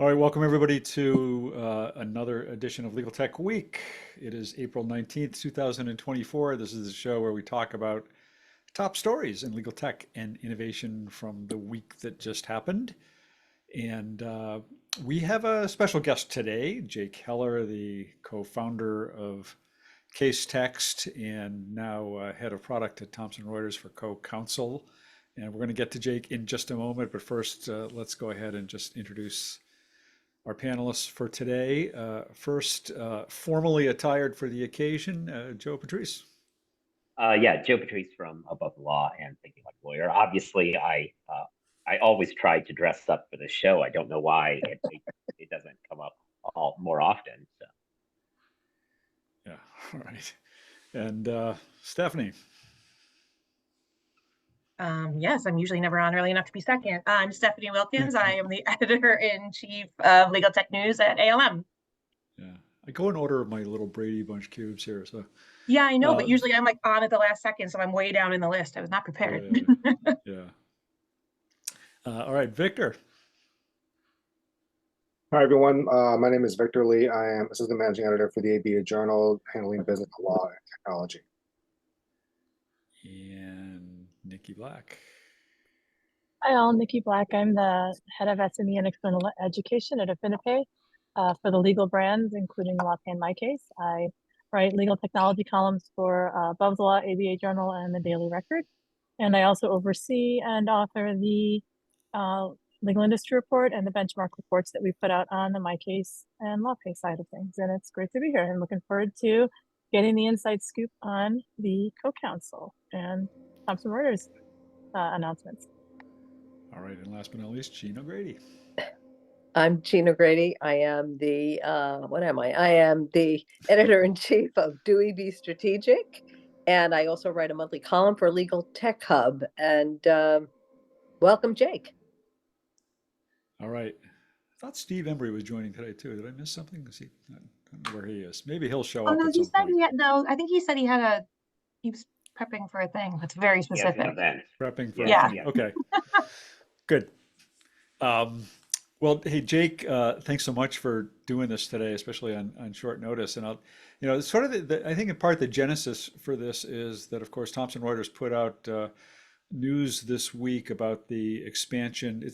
All right, welcome everybody to another edition of Legal Tech Week. It is April 19th, 2024. This is the show where we talk about top stories in legal tech and innovation from the week that just happened. And we have a special guest today, Jake Heller, the co-founder of Case Text and now head of product at Thomson Reuters for CoCounsel. And we're going to get to Jake in just a moment, but first let's go ahead and just introduce our panelists for today. First, formally attired for the occasion, Joe Patrice. Yeah, Joe Patrice from Above the Law and Thinking Like a Lawyer. Obviously, I always try to dress up for the show. I don't know why it doesn't come up more often. So. Yeah, all right. And Stephanie. Yes, I'm usually never on early enough to be second. I'm Stephanie Wilkins. I am the editor-in-chief of Legal Tech News at ALM. Yeah, I go in order of my little Brady Bunch cubes here. So yeah, I know, but usually I'm like on at the last second, so I'm way down in the list. I was not prepared. Yeah. All right, Victor. Hi, everyone. My name is Victor Lee. I am Assistant Managing Editor for the ABA Journal, handling business, law, and technology. And Niki Black. Hi all, Niki Black. I'm the head of SME and external education at Affinipay for the legal brands, including Law and My Case. I write legal technology columns for Above the Law, ABA Journal, and the Daily Record. And I also oversee and author the legal industry report and the benchmark reports that we put out on the My Case and Law Case side of things. And it's great to be here. I'm looking forward to getting the inside scoop on the CoCounsel and Thomson Reuters announcements. All right, and last but not least, Gina Grady. I'm Gina Grady. I am the, what am I? I am the editor-in-chief of Dewey v. Strategic, and I also write a monthly column for Legal Tech Hub. And welcome, Jake. All right. I thought Steve Embry was joining today too. Did I miss something? I don't know where he is. Maybe he'll show up at some point. I think he said he was prepping for a thing that's very specific. Yeah, prepping for yeah. a thing. Okay. Good. Well, hey, Jake, thanks so much for doing this today, especially on short notice. And sort of I think in part the genesis for this is that, of course, Thomson Reuters put out news this week about the expanded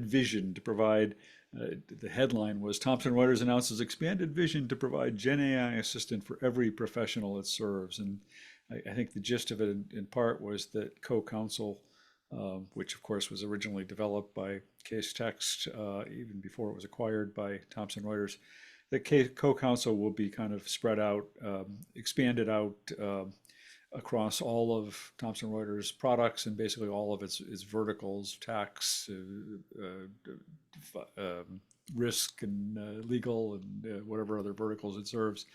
vision to provide. The headline was Thomson Reuters announces expanded vision to provide Gen AI assistant for every professional it serves. And I think the gist of it in part was that CoCounsel, which of course was originally developed by Case Text even before it was acquired by Thomson Reuters, that CoCounsel will be kind of spread out, expanded out across all of Thomson Reuters products and basically all of its verticals, tax, risk and legal and whatever other verticals it serves.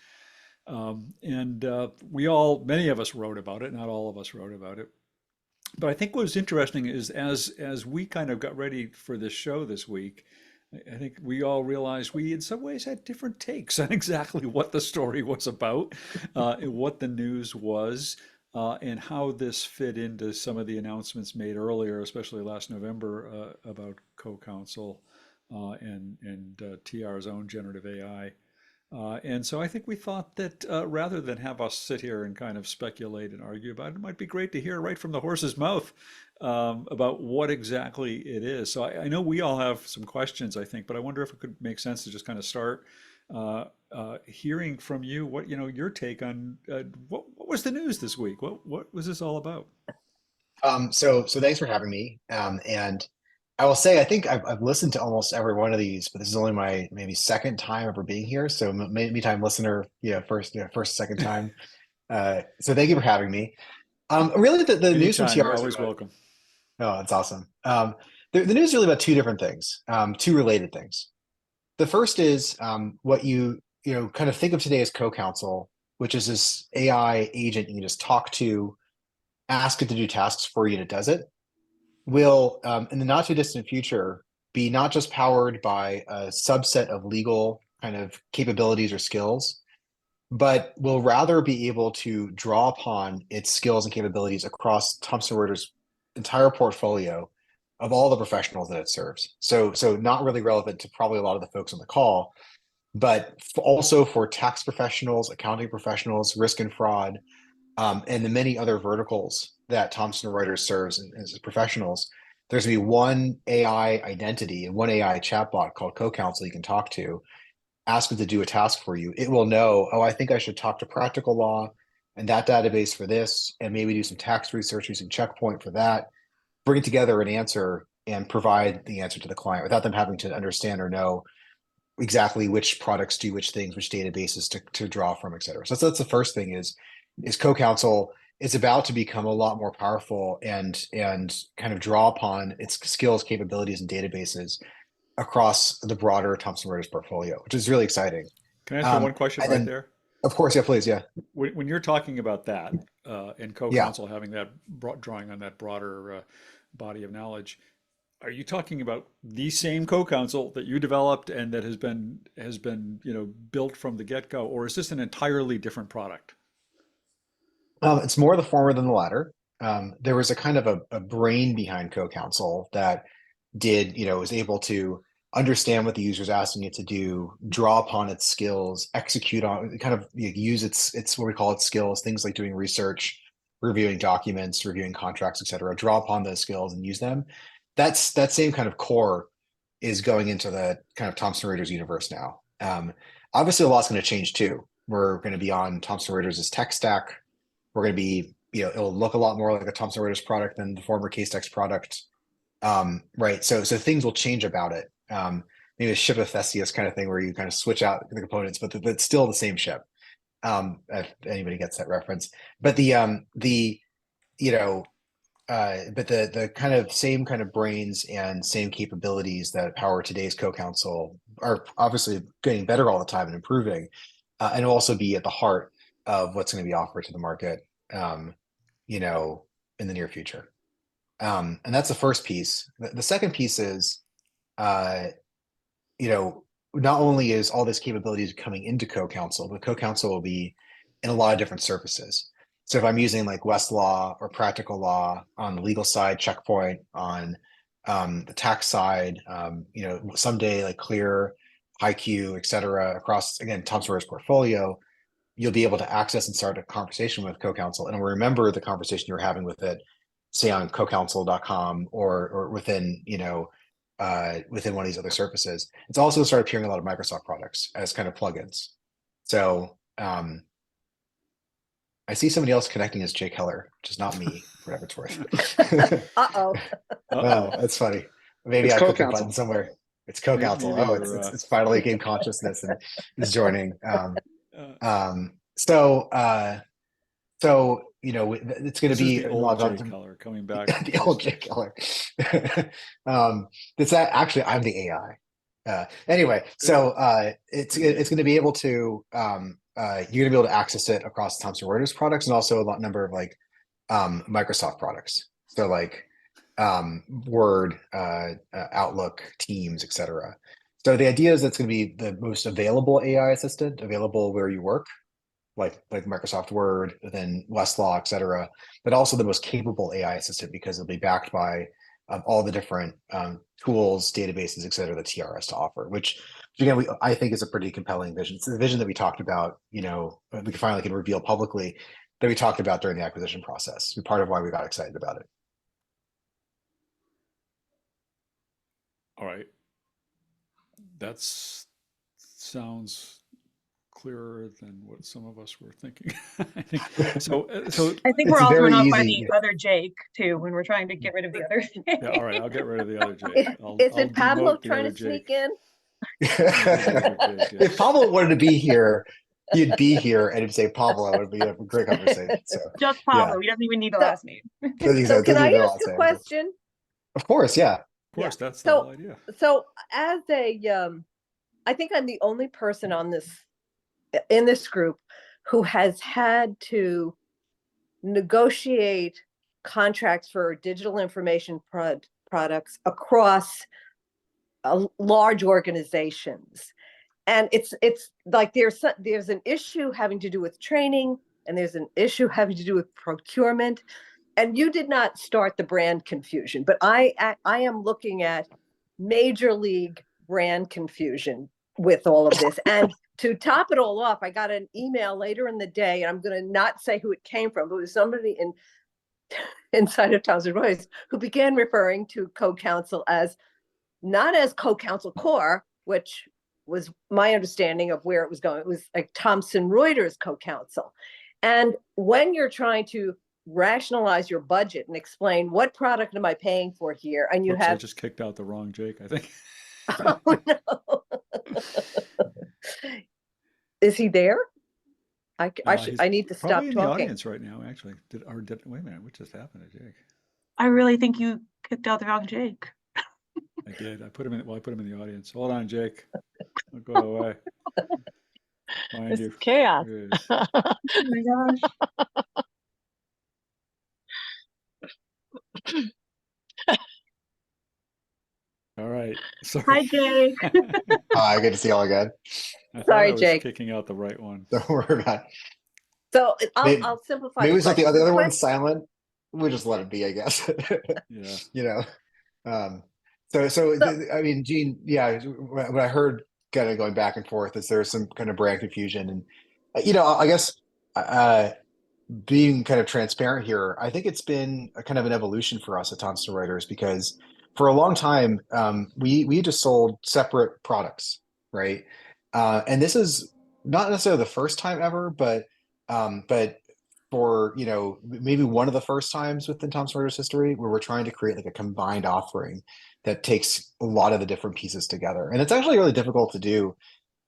Many of us wrote about it, not all of us wrote about it. But I think what was interesting is as we kind of got ready for this show this week, I think we all realized we in some ways had different takes on exactly what the story was about, and what the news was, and how this fit into some of the announcements made earlier, especially last November, about CoCounsel and TR's own generative AI. And so I think we thought that rather than have us sit here and kind of speculate and argue about it, it might be great to hear right from the horse's mouth about what exactly it is. So I know we all have some questions, I think, but I wonder if it could make sense to just kind of start hearing from you what your take on what was the news this week? What was this all about? So thanks for having me. And I will say, I think I've listened to almost every one of these, but this is only my maybe second time ever being here. So maybe time listener, first, second time. So thank you for having me. Really, the news from TR is always welcome. Oh, that's awesome. The news is really about two different things, two related things. The first is what you kind of think of today as CoCounsel, which is this AI agent you can just talk to, ask it to do tasks for you, and it does it. Will, in the not too distant future, be not just powered by a subset of legal kind of capabilities or skills, but will rather be able to draw upon its skills and capabilities across Thomson Reuters' entire portfolio of all the professionals that it serves. So not really relevant to probably a lot of the folks on the call, but also for tax professionals, accounting professionals, risk and fraud, and the many other verticals that Thomson Reuters serves as professionals. There's going to be one AI identity and one AI chatbot called CoCounsel you can talk to. Ask it to do a task for you. It will know, oh, I think I should talk to Practical Law and that database for this, and maybe do some tax research using Checkpoint for that. Bring together an answer and provide the answer to the client without them having to understand or know exactly which products do which things, which databases to draw from, et cetera. So that's the first thing is CoCounsel is about to become a lot more powerful and kind of draw upon its skills, capabilities, and databases across the broader Thomson Reuters portfolio, which is really exciting. Can I ask you one question and right then- there? Of course, yeah, please, yeah. When you're talking about that and Yeah. CoCounsel having that drawing on that broader body of knowledge, are you talking about the same CoCounsel that you developed and that has been built from the get-go, or is this an entirely different product? It's more the former than the latter. There was a kind of a brain behind CoCounsel that was able to understand what the user's asking it to do, draw upon its skills, execute on, kind of use its what we call its skills, things like doing research, reviewing documents, reviewing contracts, et cetera, draw upon those skills and use them. That same kind of core is going into the kind of Thomson Reuters universe now. Obviously, a lot's going to change too. We're going to be on Thomson Reuters' tech stack. We're going to be, it'll look a lot more like a Thomson Reuters product than the former CaseText product. Right. So things will change about it. Maybe a ship of Theseus kind of thing where you kind of switch out the components, but it's still the same ship. If anybody gets that reference. But the kind of same kind of brains and same capabilities that power today's CoCounsel are obviously getting better all the time and improving, and will also be at the heart of what's going to be offered to the market, in the near future. And that's the first piece. The second piece is, not only is all this capabilities coming into CoCounsel, but CoCounsel will be in a lot of different services. So if I'm using like Westlaw or Practical Law on the legal side, Checkpoint on the tax side, someday like Clear, IQ, et cetera, across, again, Thomson Reuters portfolio, you'll be able to access and start a conversation with CoCounsel and remember the conversation you're having with it, say on CoCounsel.com or within, within one of these other services. It's also started appearing a lot of Microsoft products as kind of plugins. So I see somebody else connecting as Jake Heller, which is not me, whatever it's worth. Uh-oh. Oh, that's funny. Maybe It's I clicked the CoCounsel. button somewhere. It's CoCounsel. Maybe Oh, you're, it's finally gained consciousness and is joining. It's going to This is be the a lot old of Jay Keller coming back. the old Jake Keller. It's that actually I'm the AI. Anyway, so it's going to be able to you're going to be able to access it across Thomson Reuters products and also a number of like Microsoft products. So like Word, Outlook, Teams, etc. So the idea is it's going to be the most available AI assistant available where you work, like Microsoft Word, then Westlaw, etc. But also the most capable AI assistant because it'll be backed by all the different tools, databases, etc. that TR has to offer, which again, I think is a pretty compelling vision. It's the vision that we talked about, we finally can reveal publicly that we talked about during the acquisition process. Part of why we got excited about it. All right. That sounds clearer than what some of us were thinking. I think so. I think It's we're all very thrown off by easy. the other Jake too when we're trying to get rid of the other Jake. Yeah, all right. I'll get rid of the other Jake. Is I'll it Pablo demote the trying other to sneak Jake. in? If Pablo wanted to be here, he'd be here and he'd say Pablo. It would be a great conversation. So Just Pablo. He doesn't even need a last name. So can I ask a question? Of course, yeah. Of course, that's the whole idea. So as I think I'm the only person in this group who has had to negotiate contracts for digital information products across large organizations. And it's like there's an issue having to do with training and there's an issue having to do with procurement. and you did not start the brand confusion, but I am looking at major league brand confusion with all of this. And to top it all off, I got an email later in the day, and I'm going to not say who it came from, but it was somebody inside of Thomson Reuters who began referring to CoCounsel as not as CoCounsel Core, which was my understanding of where it was going. It was like Thomson Reuters CoCounsel. And when you're trying to rationalize your budget and explain what product am I paying for here, and you Oops, I have just kicked out the wrong Jake, I think. oh no, is he there? He's I need to stop probably in the talking. audience right now, actually. Wait a minute, what just happened to Jake? I really think you kicked out the wrong Jake. I did. I put him in the audience. Hold on, Jake. Don't go away. Find This you. is chaos. There it is. Oh my gosh. All right. Sorry. Hi, Jake. Hi, good to see y'all again. I thought Sorry, I was Jake. kicking out the right one. Don't worry about it. So Maybe- I'll simplify. Maybe the it's not the question. other one's silent. We'll just let it be, I guess. Yeah. You know. I mean, Gene, yeah, what I heard kind of going back and forth is there's some kind of brand confusion, and I guess being kind of transparent here, I think it's been a kind of an evolution for us at Thomson Reuters, because for a long time we just sold separate products, right? And this is not necessarily the first time ever, but for maybe one of the first times within Thomson Reuters history where we're trying to create like a combined offering that takes a lot of the different pieces together, and it's actually really difficult to do.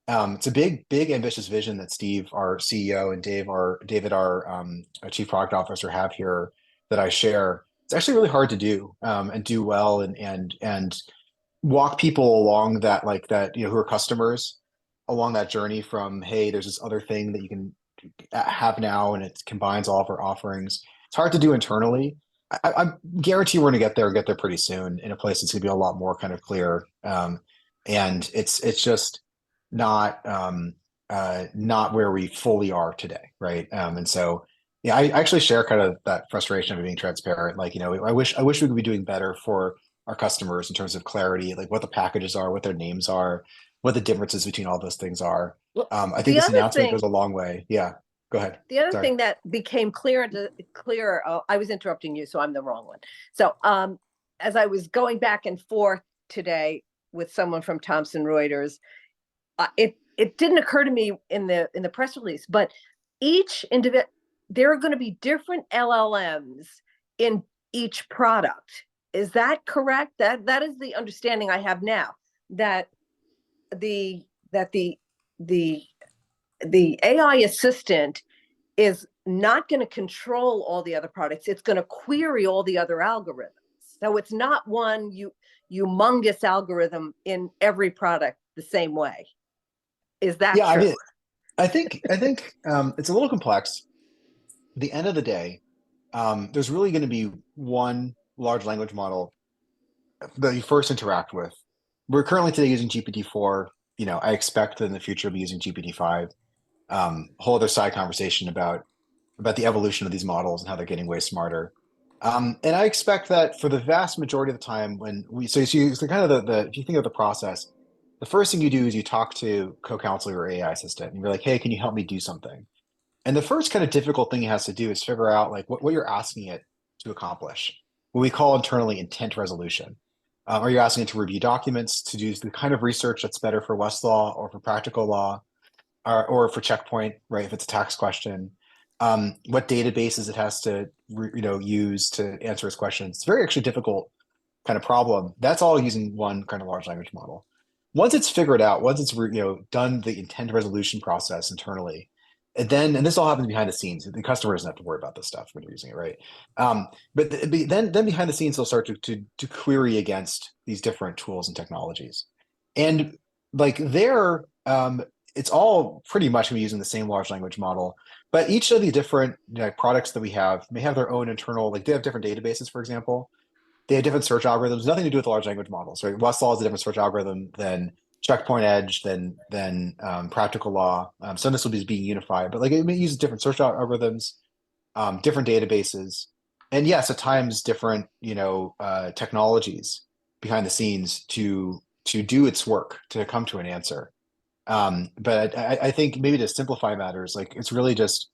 It's a big, ambitious vision that Steve, our CEO, and David, our Chief Product Officer, have here that I share. It's actually really hard to do and do well, and walk people along that, who are customers, along that journey from, hey, there's this other thing that you can have now, and it combines all of our offerings. It's hard to do internally. I guarantee we're going to get there pretty soon in a place that's going to be a lot more kind of clear. And it's just not where we fully are today, right? And so yeah, I actually share kind of that frustration of being transparent. I wish we could be doing better for our customers in terms of clarity, like what the packages are, what their names are, what the differences between all those things are. I think this announcement goes a long way. Yeah, go ahead. The other Sorry. thing that became clearer, I was interrupting you, so I'm the wrong one. So as I was going back and forth today with someone from Thomson Reuters, it didn't occur to me in the press release, but each individual, there are going to be different LLMs in each product. Is that correct? That is the understanding I have now, that the AI assistant is not going to control all the other products. It's going to query all the other algorithms. So it's not one humongous algorithm in every product the same way. Is that true? I mean, I think it's a little complex. At the end of the day, there's really going to be one large language model that you first interact with. We're currently today using GPT-4. I expect that in the future we'll be using GPT-5. Whole other side conversation about the evolution of these models and how they're getting way smarter. And I expect that for the vast majority of the time when so kind of if you think of the process, the first thing you do is you talk to CoCounsel, your AI assistant, and you're like, hey, can you help me do something? And the first kind of difficult thing it has to do is figure out like what you're asking it to accomplish, what we call internally intent resolution. Are you asking it to review documents, to do the kind of research that's better for Westlaw or for practical law, or for Checkpoint, right? If it's a tax question, what databases it has to use to answer its questions. It's very actually difficult kind of problem. That's all using one kind of large language model. Once it's figured out, once it's done the intent resolution process internally, and this all happens behind the scenes. The customer doesn't have to worry about this stuff when you're using it, right? But then behind the scenes, they'll start to query against these different tools and technologies, and like it's all pretty much going to be using the same large language model. But each of the different products that we have may have their own internal, like they have different databases, for example. They have different search algorithms, nothing to do with large language models, right? Westlaw is a different search algorithm than Checkpoint Edge, than practical law. Some of this will be being unified, but like it uses different search algorithms, different databases. And yes, at times different, technologies behind the scenes to do its work to come to an answer. But I think maybe to simplify matters, like it's really just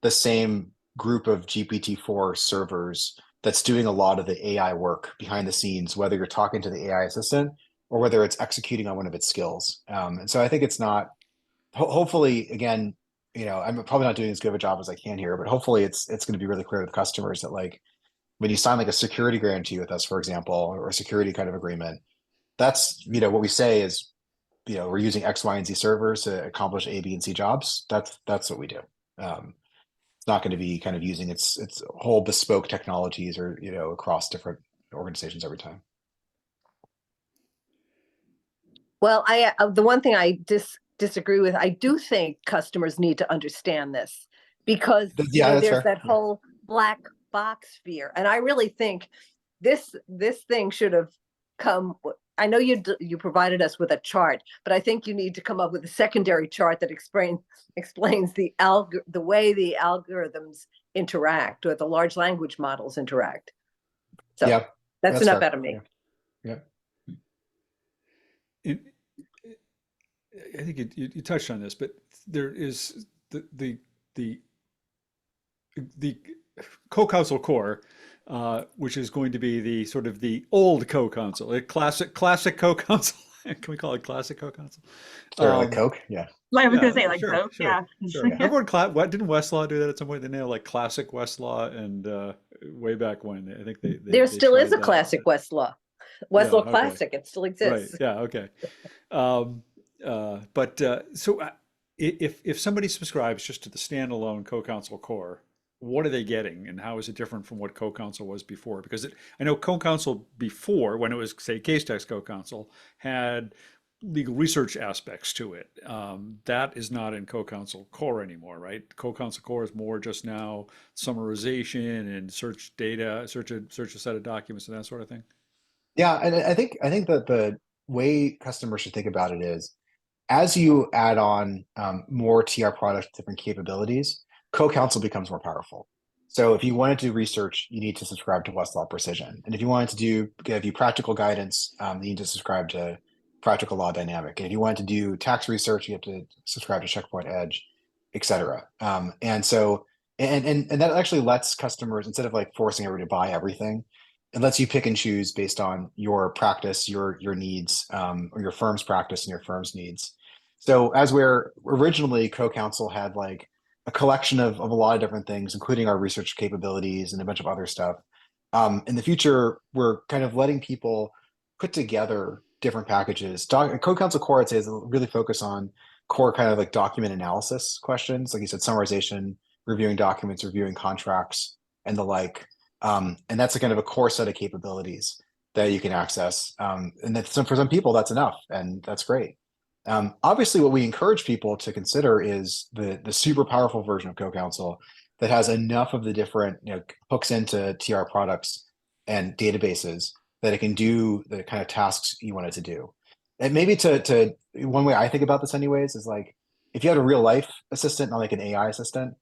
the same group of GPT-4 servers that's doing a lot of the AI work behind the scenes, whether you're talking to the AI assistant or whether it's executing on one of its skills. And so I think it's not, hopefully, again, I'm probably not doing as good of a job as I can here, but hopefully it's going to be really clear to the customers that like when you sign like a security guarantee with us, for example, or a security kind of agreement, that's, what we say is, we're using X, Y, and Z servers to accomplish A, B, and C jobs. That's what we do. It's not going to be kind of using its whole bespoke technologies or across different organizations every time. Well, the one thing I disagree with, I do think customers need to understand this because Yeah, that's there's fair. that whole black box fear, and I really think this thing should have come. I know you provided us with a chart, but I think you need to come up with a secondary chart that explains the way the algorithms interact or the large language models interact. So Yeah, that's enough fair. out of me. Yeah. I think you touched on this, but there is the CoCounsel core, which is going to be the sort of the old CoCounsel, a classic CoCounsel. Can we call it classic CoCounsel? Sure, like Coke, yeah. I was gonna Yeah, say like sure, Coke, sure, yeah. sure. Everyone, what didn't Westlaw do that at some point? They nailed like classic Westlaw, and way back when I think There still is tried a that. classic Westlaw. Yeah, Westlaw okay. Classic. It still Right. exists. Yeah. Okay. So if somebody subscribes just to the standalone CoCounsel core, what are they getting, and how is it different from what CoCounsel was before? Because I know CoCounsel before, when it was say Case Text CoCounsel, had legal research aspects to it. That is not in CoCounsel core anymore, right? CoCounsel core is more just now summarization and search data, search a set of documents and that sort of thing. Yeah, and I think that the way customers should think about it is as you add on more TR products, different capabilities, CoCounsel becomes more powerful. So if you wanted to do research, you need to subscribe to Westlaw Precision. And if you wanted to give you practical guidance, you need to subscribe to Practical Law Dynamic. And if you wanted to do tax research, you have to subscribe to Checkpoint Edge, et cetera. And so, and that actually lets customers, instead of like forcing everybody to buy everything, it lets you pick and choose based on your practice, your needs, or your firm's practice and your firm's needs. So as we're originally CoCounsel had like a collection of a lot of different things, including our research capabilities and a bunch of other stuff. In the future, we're kind of letting people put together different packages. CoCounsel Core, I'd say, is really focused on core kind of like document analysis questions, like you said, summarization, reviewing documents, reviewing contracts, and the like. And that's a kind of a core set of capabilities that you can access. And that for some people, that's enough, and that's great. Obviously, what we encourage people to consider is the super powerful version of CoCounsel that has enough of the different hooks into TR products and databases that it can do the kind of tasks you want it to do. And maybe to one way I think about this anyways is like if you had a real life assistant, not like an AI assistant,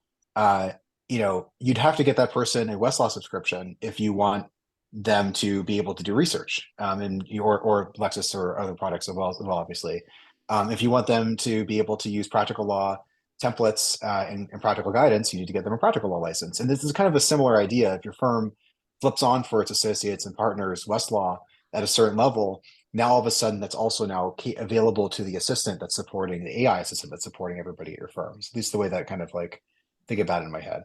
you'd have to get that person a Westlaw subscription if you want them to be able to do research, or Lexis or other products as well, obviously. If you want them to be able to use practical law templates and practical guidance, you need to get them a practical law license. And this is kind of a similar idea. If your firm flips on for its associates and partners Westlaw at a certain level, now all of a sudden that's also now available to the assistant that's supporting the AI assistant that's supporting everybody at your firm. So at least the way that kind of like think about it in my head.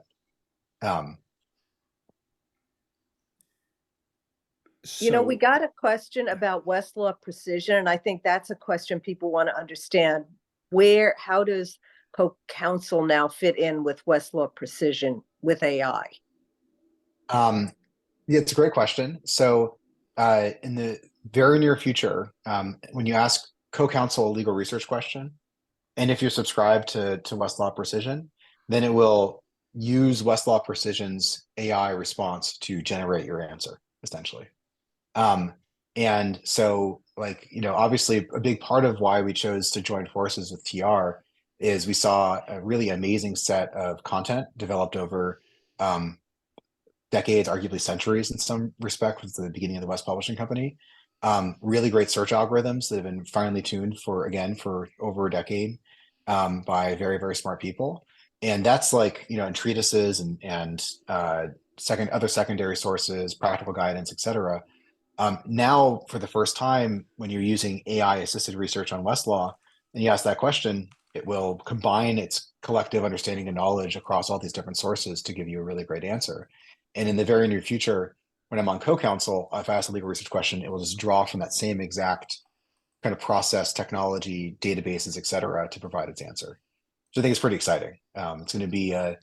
We got a question about Westlaw Precision, and I think that's a question people want to understand. How does CoCounsel now fit in with Westlaw Precision with AI? Yeah, it's a great question. So in the very near future, when you ask CoCounsel a legal research question, and if you're subscribed to Westlaw Precision, then it will use Westlaw Precision's AI response to generate your answer, essentially. And so obviously a big part of why we chose to join forces with TR is we saw a really amazing set of content developed over decades, arguably centuries in some respect, was the beginning of the West Publishing Company. Really great search algorithms that have been finely tuned for over a decade by very, very smart people. And that's like, in treatises and other secondary sources, practical guidance, et cetera. Now, for the first time, when you're using AI assisted research on Westlaw, and you ask that question, it will combine its collective understanding and knowledge across all these different sources to give you a really great answer. And in the very near future, when I'm on CoCounsel, if I ask a legal research question, it will just draw from that same exact kind of process, technology, databases, et cetera, to provide its answer. So I think it's pretty exciting. It's going to be a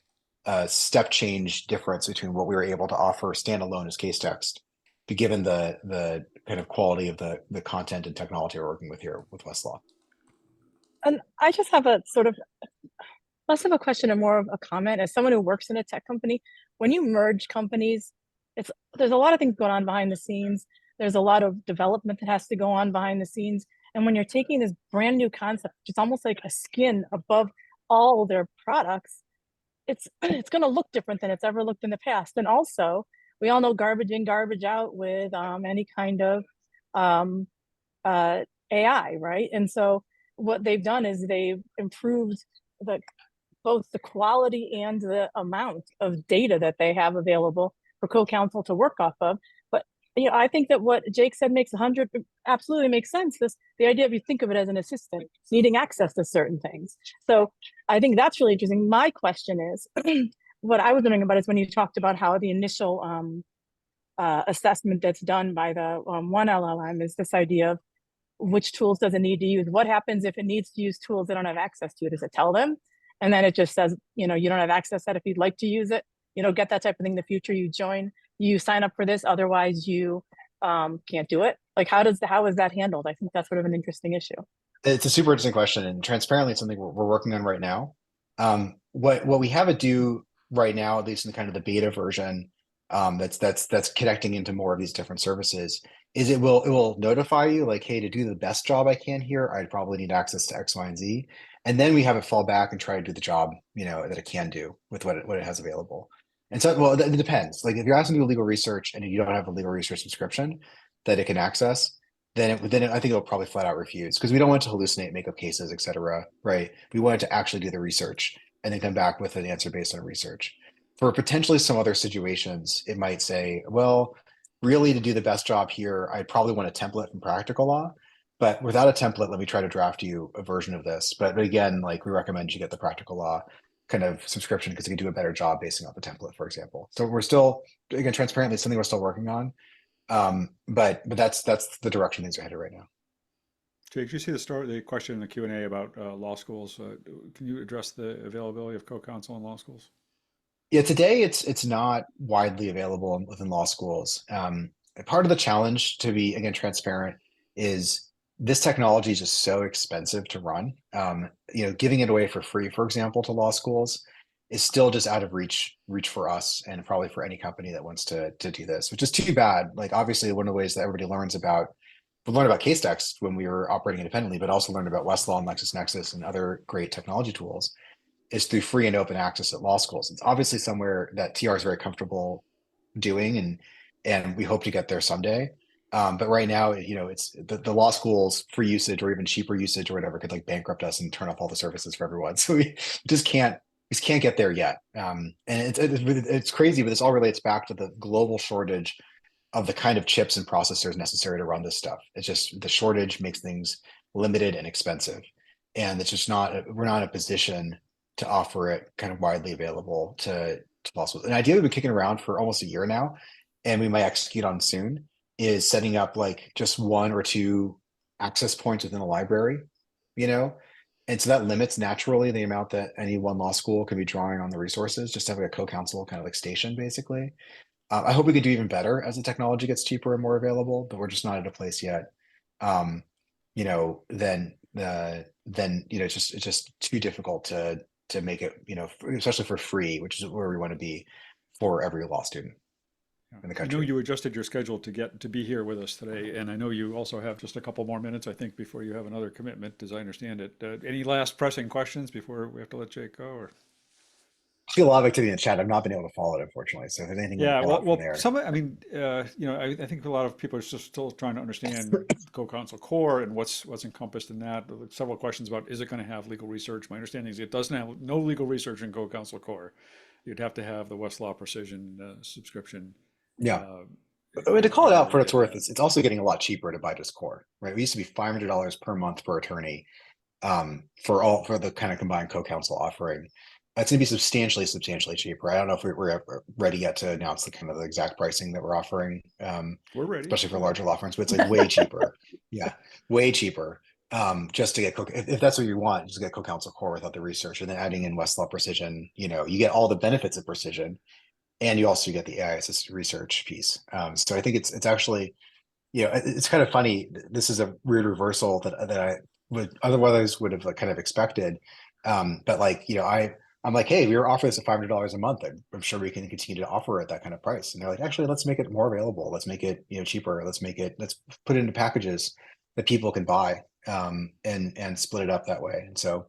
step change difference between what we were able to offer standalone as case text, to given the kind of quality of the content and technology we're working with here with Westlaw. And I just have a sort of less of a question and more of a comment. As someone who works in a tech company, when you merge companies, there's a lot of things going on behind the scenes. There's a lot of development that has to go on behind the scenes. And when you're taking this brand new concept, it's almost like a skin above all their products, it's going to look different than it's ever looked in the past. And also, we all know garbage in, garbage out with any kind of AI, right? And so what they've done is they've improved both the quality and the amount of data that they have available for CoCounsel to work off of. But I think that what Jake said absolutely makes sense. The idea of you think of it as an assistant needing access to certain things. So I think that's really interesting. My question is, what I was wondering about is when you talked about how the initial assessment that's done by the one LLM is this idea of which tools does it need to use? What happens if it needs to use tools they don't have access to? Does it tell them? And then it just says, you don't have access to that if you'd like to use it. You don't get that type of thing in the future. You sign up for this, otherwise you can't do it. Like how is that handled? I think that's sort of an interesting issue. It's a super interesting question, and transparently, it's something we're working on right now. What we have it do right now, at least in kind of the beta version, that's connecting into more of these different services, is it will notify you like, hey, to do the best job I can here, I'd probably need access to X, Y, and Z. And then we have it fall back and try to do the job, that it can do with what it has available. And so, well, it depends. Like if you're asking to do legal research and you don't have a legal research subscription that it can access, then I think it'll probably flat out refuse, because we don't want it to hallucinate, make up cases, et cetera, right? We want it to actually do the research and then come back with an answer based on research. For potentially some other situations, it might say, well, really to do the best job here, I'd probably want a template from practical law, but without a template, let me try to draft you a version of this. But again, like we recommend you get the practical law kind of subscription because it can do a better job basing off the template, for example. So we're still, again, transparently, something we're still working on. But that's the direction things are headed right now. Jake, did you see the question in the Q&A about law schools? Can you address the availability of CoCounsel in law schools? Yeah, today it's not widely available within law schools. Part of the challenge, to be again transparent, is this technology is just so expensive to run. Giving it away for free, for example, to law schools is still just out of reach for us and probably for any company that wants to do this, which is too bad. Like obviously one of the ways that everybody learned about case text when we were operating independently, but also learned about Westlaw and LexisNexis and other great technology tools is through free and open access at law schools. It's obviously somewhere that TR is very comfortable doing, and we hope to get there someday. But right now, it's the law schools free usage or even cheaper usage or whatever could like bankrupt us and turn off all the services for everyone. So we just can't get there yet. And it's crazy, but this all relates back to the global shortage of the kind of chips and processors necessary to run this stuff. It's just the shortage makes things limited and expensive. And it's just we're not in a position to offer it kind of widely available to law schools. An idea we've been kicking around for almost a year now, and we might execute on soon, is setting up like just one or two access points within a library, and so that limits naturally the amount that any one law school can be drawing on the resources, just having a CoCounsel kind of like station, basically. I hope we could do even better as the technology gets cheaper and more available, but we're just not at a place yet. It's just too difficult to make it, especially for free, which is where we want to be for every law student in the country. I know you adjusted your schedule to be here with us today, and I know you also have just a couple more minutes, I think, before you have another commitment, as I understand it. Any last pressing questions before we have to let Jake go? Or? see a lot of activity in the chat. I've not been able to follow it, unfortunately. So if there's anything Yeah, to pull out from well, there. some, I mean, I think a lot of people are just still trying to understand CoCounsel Core and what's encompassed in that. There were several questions about, is it going to have legal research? My understanding is it doesn't have no legal research in CoCounsel Core. You'd have to have the Westlaw Precision subscription. Yeah. In To call it order out for to what it's get worth, that. it's also getting a lot cheaper to buy just core, right? We used to be $500 per month per attorney for the kind of combined co-counsel offering. It's going to be substantially cheaper. I don't know if we're ready yet to announce the kind of the exact pricing that we're offering, We're ready. especially for larger law firms, but it's like way cheaper. Yeah, way cheaper. Just to get if that's what you want, just get co-counsel core without the research, and then adding in Westlaw Precision. You know, you get all the benefits of Precision, and you also get the AI assisted research piece. So I think it's actually, you know, it's kind of funny. This is a weird reversal that I would have like kind of expected. But like, you know, I'm like, hey, we were offering this at $500 a month. I'm sure we can continue to offer it at that kind of price. And they're like, actually, let's make it more available. Let's make it, you know, cheaper. Let's put it into packages that people can buy, and split it up that way. And so,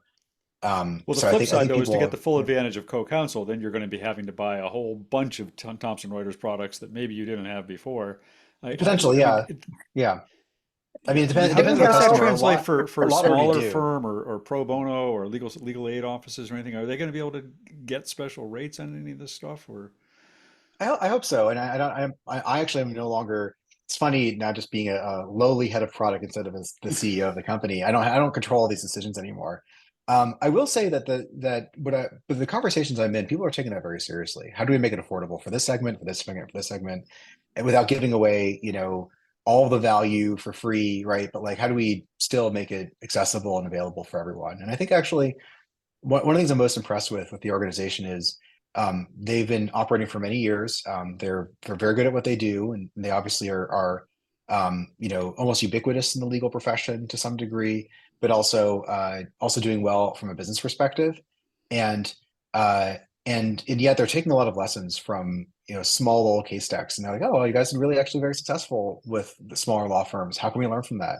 Well, the so I flip think side, though, is to get people, the full advantage of CoCounsel, then you're going to be having to buy a whole bunch of Thomson Reuters products that maybe you didn't have before. potentially, I mean, yeah, yeah. I mean, yeah, it I mean, depends. It how depends on the does that customer. translate for A a lot already smaller do. firm or pro bono or legal aid offices or anything? Are they going to be able to get special rates on any of this stuff? Or I hope so. And I actually am no longer. It's funny now, just being a lowly head of product instead of as the CEO of the company. I don't control all these decisions anymore. I will say that but the conversations I'm in, people are taking that very seriously. How do we make it affordable for this segment, for this segment, for this segment, and without giving away, you know, all the value for free, right? But like, how do we still make it accessible and available for everyone? And I think actually one of the things I'm most impressed with the organization is they've been operating for many years. They're very good at what they do, and they obviously are you know, almost ubiquitous in the legal profession to some degree, but also doing well from a business perspective, and uh, and yet they're taking a lot of lessons from, you know, small little case stacks, and they're like, oh, well, you guys are really actually very successful with the smaller law firms. How can we learn from that?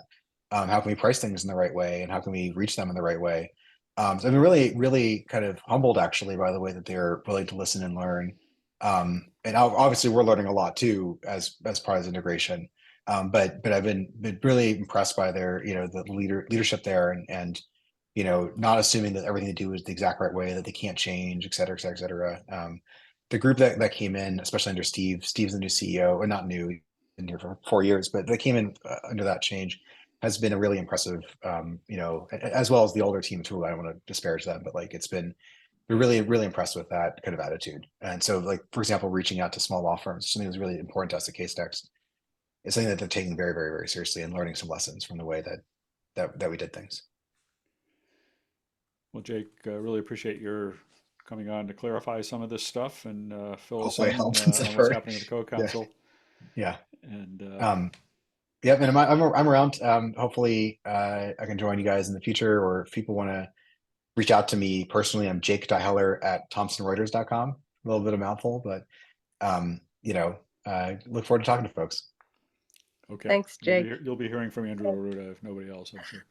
How can we price things in the right way, and how can we reach them in the right way? So I've been really kind of humbled actually by the way that they're willing to listen and learn. And obviously we're learning a lot too as part of this integration. But I've been really impressed by their, you know, the leadership there, and you know, not assuming that everything they do is the exact right way, that they can't change, et cetera, et cetera, et cetera. The group that came in, especially under Steve's the new CEO, or not new, been here for 4 years, but they came in under that change, has been a really impressive, you know, as well as the older team too. I don't want to disparage them, but like we're really impressed with that kind of attitude. And so, like, for example, reaching out to small law firms, something that's really important to us at Case Text, is something that they're taking very seriously and learning some lessons from the way that we did things. well, Jake, really appreciate your coming on to clarify some of this stuff and fill us Hopefully it in helps. on what's happening with the CoCounsel. Yeah. And Yep, and I'm around. Hopefully, I can join you guys in the future, or if people want to reach out to me personally, I'm Jake Dieheller at thomsonreuters.com. A little bit of mouthful, but you know, look forward to talking to folks. okay, Thanks, Jake. you'll be hearing from Andrew Aruda if nobody else, I'm sure.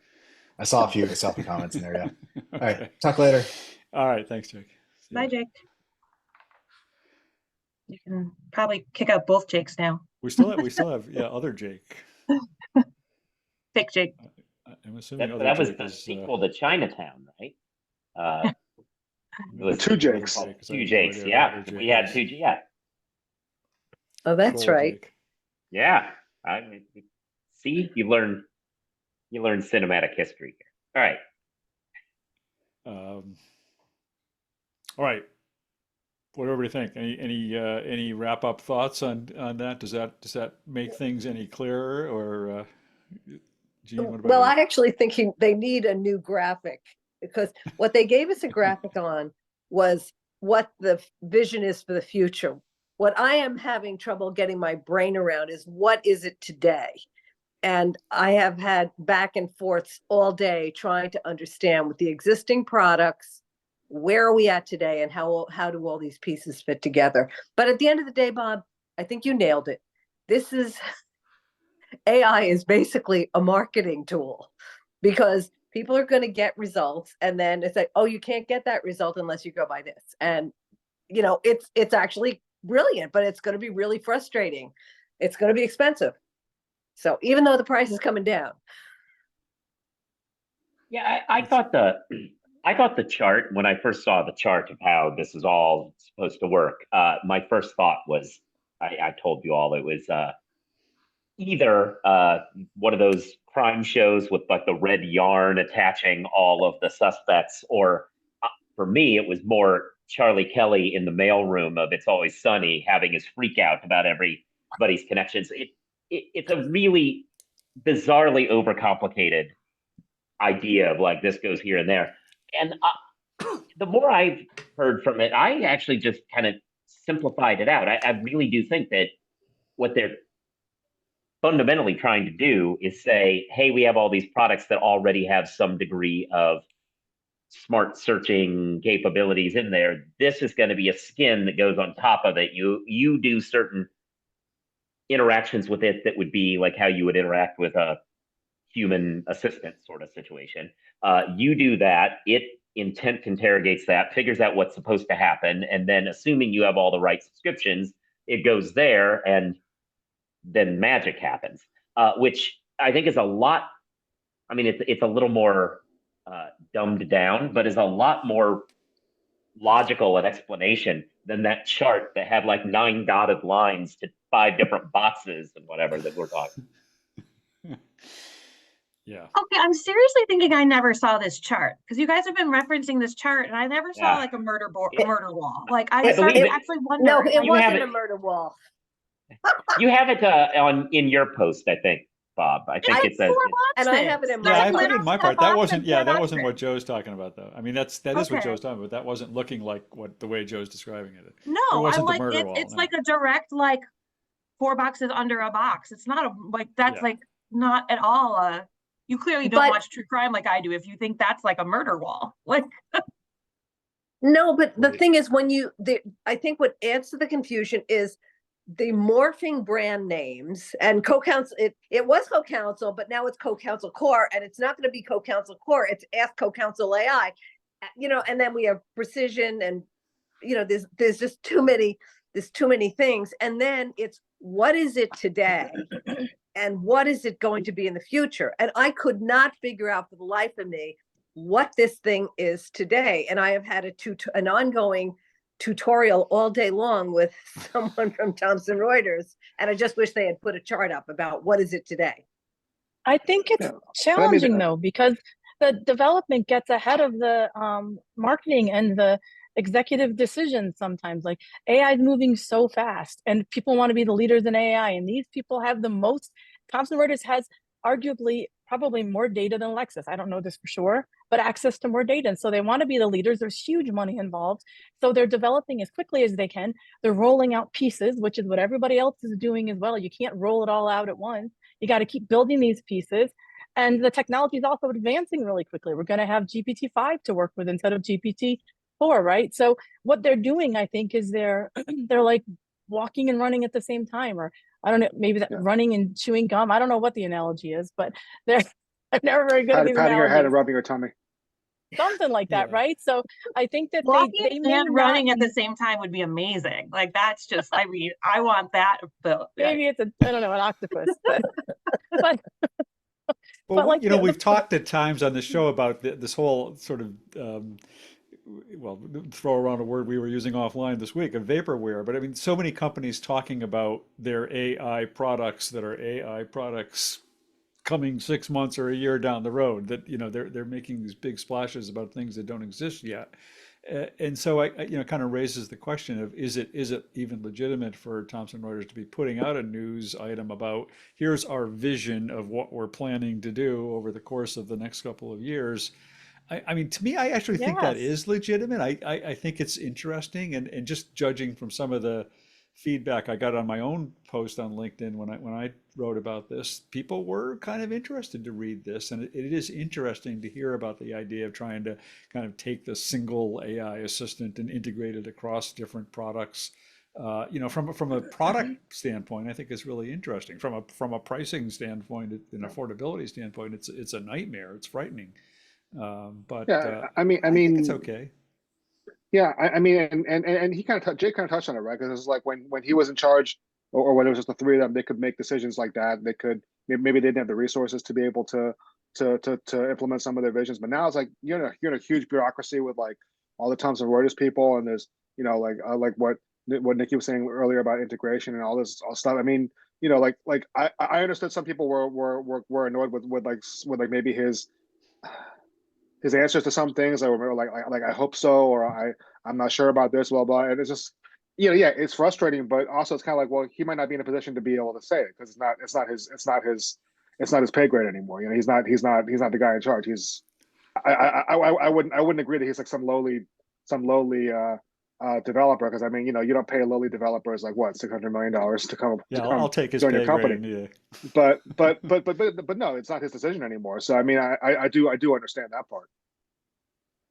I saw a few comments in there. Yeah. All right. Okay. Talk later. All right. Thanks, Jake. See ya. Bye, Jake. You can probably kick out both Jakes now. We still have yeah, other Jake. Fake Jake. I'm assuming other That was Jake the is sequel to Chinatown, right? It was Two Jakes. called Because I have Two no Jakes. idea what Yeah, other Jake we had is. two. Yeah, Oh, that's Troll right. Jake. yeah. See, you learn cinematic history here. All right. All right. What do everybody think? Any wrap up thoughts on that? Does that make things any clearer? Or Gene, what about Well, you? I actually think they need a new graphic, because what they gave us a graphic on was what the vision is for the future. What I am having trouble getting my brain around is, what is it today? And I have had back and forths all day trying to understand with the existing products, where are we at today, and how do all these pieces fit together? But at the end of the day, Bob, I think you nailed it. AI is basically a marketing tool, because people are going to get results, and then it's like, oh, you can't get that result unless you go by this. And you know, it's actually brilliant, but it's going to be really frustrating. It's going to be expensive. So even though the price is coming down. Yeah, I thought the chart, when I first saw the chart of how this is all supposed to work, my first thought was, I told you all, it was either one of those crime shows with like the red yarn attaching all of the suspects, or for me, it was more Charlie Kelly in the mailroom of It's Always Sunny having his freak out about everybody's connections. It's a really bizarrely overcomplicated idea of like this goes here and there. And the more I've heard from it, I actually just kind of simplified it out. I really do think that what they're fundamentally trying to do is say, hey, we have all these products that already have some degree of smart searching capabilities in there. This is going to be a skin that goes on top of it. You do certain interactions with it that would be like how you would interact with a human assistant sort of situation. You do that, it intent interrogates that, figures out what's supposed to happen, and then assuming you have all the right subscriptions, it goes there, and then magic happens, which I think is a lot. I mean, it's a little more dumbed down, but is a lot more logical an explanation than that chart that had like 9 dotted lines to 5 different boxes and whatever that we're talking. Yeah. Okay, I'm seriously thinking I never saw this chart because you guys have been referencing this chart and I never saw Yeah. like a murder wall. Like I I started believe it. actually No, wondering. it You have wasn't it. a murder wall. You have it in your post, I think, Bob. I think it says. And I have it in Yeah, my I put it in my part. That wasn't, yeah, that wasn't it. what Joe's talking about, though. I mean, that is what Okay. Joe's talking about. That wasn't looking like the way Joe's describing it. It No, wasn't I'm the like murder wall. it's No. like a direct like 4 boxes under a box. It's not that's Yeah. like not at all you clearly don't watch true crime like I do if you think that's like a murder wall. Like No, but the Right. thing is I think what adds to the confusion is the morphing brand names and CoCounsel. It was CoCounsel, but now it's CoCounsel Core, and it's not going to be CoCounsel Core. It's Ask CoCounsel AI, you know. And then we have Precision, and you know, there's just too many. There's too many things, and then it's what is it today, and what is it going to be in the future? And I could not figure out for the life of me what this thing is today. And I have had an ongoing tutorial all day long with someone from Thomson Reuters. And I just wish they had put a chart up about what is it today. I think it's challenging though, because the development gets ahead of the marketing and the executive decisions sometimes. Like AI is moving so fast and people want to be the leaders in AI, and these people have the most. Thomson Reuters has arguably probably more data than Lexis. I don't know this for sure, but access to more data. And so they want to be the leaders. There's huge money involved. So they're developing as quickly as they can. They're rolling out pieces, which is what everybody else is doing as well. You can't roll it all out at once. You got to keep building these pieces. And the technology is also advancing really quickly. We're going to have GPT-5 to work with instead of GPT-4, right? So what they're doing, I think, is they're like walking and running at the same time, or I don't know, maybe that running and chewing gum. I don't know what the analogy is, but I'm never very good at these Patting your head and analogies. rubbing your tummy. Something like that, Yeah. right? So I think that walking they may and not, running at the same time would be amazing. Like that's just I mean, I want that built. maybe it's I don't know, an octopus, but Well, but like we've talked at times on the show about this whole sort of, well, throw around a word we were using offline this week, of vaporware. But I mean, so many companies talking about their AI products that are AI products coming 6 months or a year down the road, that, they're making these big splashes about things that don't exist yet. And so kind of raises the question of, is it even legitimate for Thomson Reuters to be putting out a news item about, here's our vision of what we're planning to do over the course of the next couple of years? I mean, to me, I actually think that yes. is legitimate. I think it's interesting, and just judging from some of the feedback I got on my own post on LinkedIn when I wrote about this, people were kind of interested to read this, and it is interesting to hear about the idea of trying to kind of take the single AI assistant and integrate it across different products. From a product standpoint, I think it's really interesting. From a pricing standpoint, an affordability standpoint, it's a nightmare. It's frightening. But Yeah, I think it's okay. Yeah, I mean, and he kind of Jake kind of touched on it, right? Because it's like when he was in charge, or when it was just the three of them, they could make decisions like that. They could maybe they didn't have the resources to be able to implement some of their visions. But now it's like you're in a huge bureaucracy with like all the Thomson Reuters people, and there's like what Niki was saying earlier about integration and all this all stuff. I mean, like I understood some people were annoyed with maybe his answers to some things. I remember like I hope so, or I'm not sure about this, blah blah. And it's just yeah, it's frustrating, but also it's kind of like, well, he might not be in a position to be able to say it because it's not his pay grade anymore. He's not the guy in charge. I wouldn't agree that he's like some lowly developer, because I mean, you don't pay lowly developers like what, $600 million to come Yeah, to I'll come take his join your pay company. grade. Yeah. But no, it's not his decision anymore. So I mean, I do understand that part.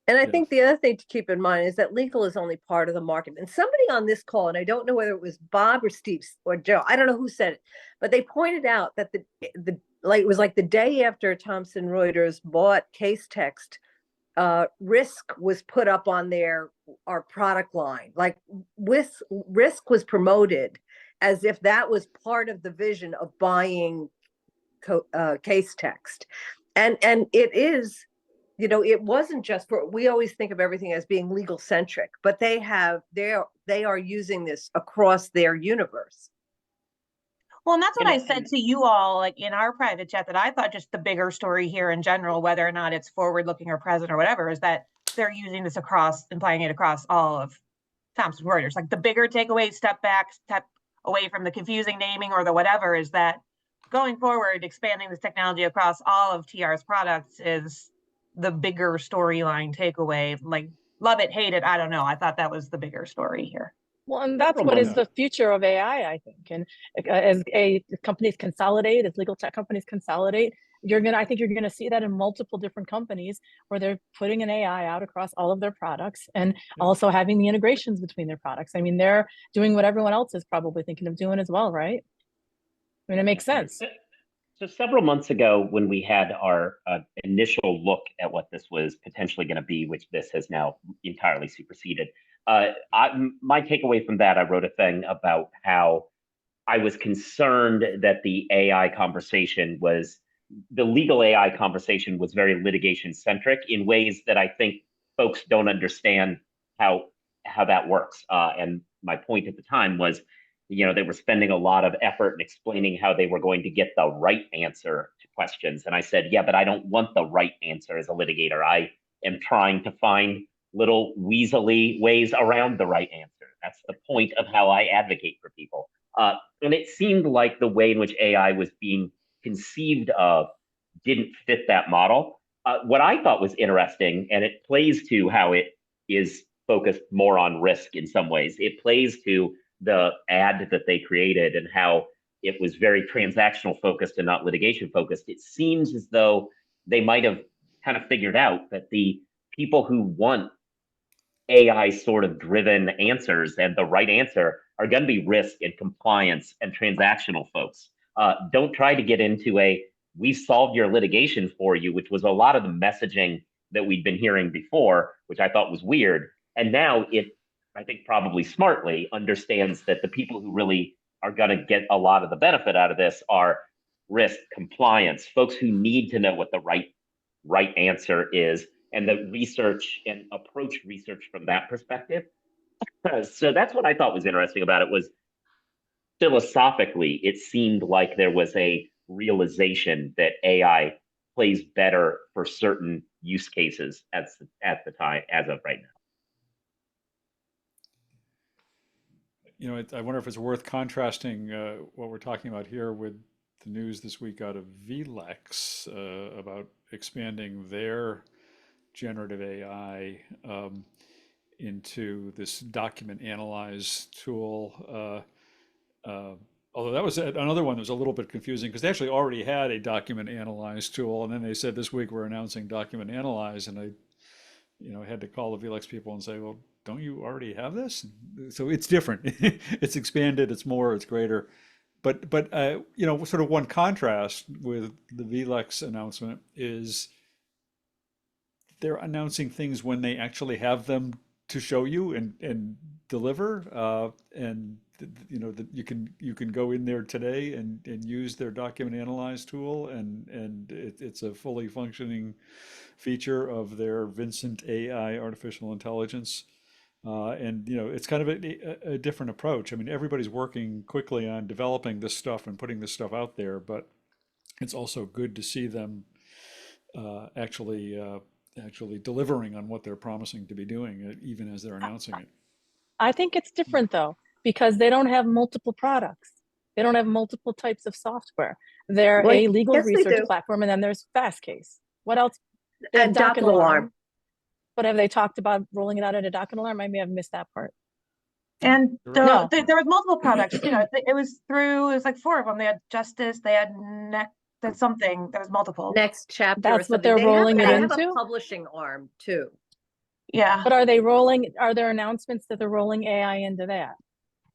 And I Yeah. think the other thing to keep in mind is that legal is only part of the market. And somebody on this call, and I don't know whether it was Bob or Steve or Joe, I don't know who said it, but they pointed out that the like it was like the day after Thomson Reuters bought Casetext, risk was put up on our product line. Like with risk was promoted as if that was part of the vision of buying Casetext, and it is. It wasn't just we always think of everything as being legal centric, but they are using this across their universe. Well, and that's what I said to you all, like in our private chat, that I thought just the bigger story here in general, whether or not it's forward looking or present or whatever, is that they're using this applying it across all of Thomson Reuters. Like the bigger takeaway, step away from the confusing naming or the whatever, is that going forward, expanding this technology across all of TR's products is the bigger storyline takeaway. Like, love it, hate it, I don't know. I thought that was the bigger story here. Well, and that's what is the future of AI, I think. And as companies consolidate, as legal tech companies consolidate, I think you're gonna see that in multiple different companies where they're putting an AI out across all of their products and also having the integrations between their products. I mean, they're doing what everyone else is probably thinking of doing as well, right? I mean, it makes sense. So several months ago, when we had our initial look at what this was potentially going to be, which this has now entirely superseded, my takeaway from that, I wrote a thing about how I was concerned that the legal AI conversation was very litigation centric in ways that I think folks don't understand how that works. And my point at the time was, they were spending a lot of effort in explaining how they were going to get the right answer to questions. And I said, yeah, but I don't want the right answer as a litigator. I am trying to find little weaselly ways around the right answer. That's the point of how I advocate for people. And it seemed like the way in which AI was being conceived of didn't fit that model. What I thought was interesting, and it plays to how it is focused more on risk in some ways. It plays to the ad that they created and how it was very transactional focused and not litigation focused. It seems as though they might have kind of figured out that the people who want AI sort of driven answers and the right answer are going to be risk and compliance and transactional folks. Don't try to get into we've solved your litigation for you, which was a lot of the messaging that we'd been hearing before, which I thought was weird. And now I think probably smartly understands that the people who really are going to get a lot of the benefit out of this are risk, compliance, folks who need to know what the right answer is, and the research and approach research from that perspective. So that's what I thought was interesting about it. Was philosophically, it seemed like there was a realization that AI plays better for certain use cases at the time as of right now. I wonder if it's worth contrasting what we're talking about here with the news this week out of vLex about expanding their generative AI into this document analyze tool. Although that was another one that was a little bit confusing because they actually already had a document analyze tool, and then they said this week we're announcing document analyze, and I had to call the vLex people and say, well, don't you already have this? So it's different. It's expanded. It's more. It's greater. But sort of one contrast with the vLex announcement is they're announcing things when they actually have them to show you and deliver. And you know that you can go in there today and use their document analyze tool, and it's a fully functioning feature of their Vincent AI artificial intelligence. And you know, it's kind of a different approach. I mean, everybody's working quickly on developing this stuff and putting this stuff out there, but it's also good to see them actually delivering on what they're promising to be doing, even as they're announcing it. I think it's different though, because they don't have multiple products. They don't have multiple types of software. They're Well, a legal yes, they research do. platform, and then there's Fastcase. What else? They have And docket alarm. But have they talked about rolling it out at a docket alarm? I may have missed that part. And No. there was multiple products. You know, it was like 4 of them. They had Justice. They had there's something. There was multiple. Next chapter. That's or what they're something. rolling it They have into? a publishing arm too. Yeah. But are there announcements that they're rolling AI into that?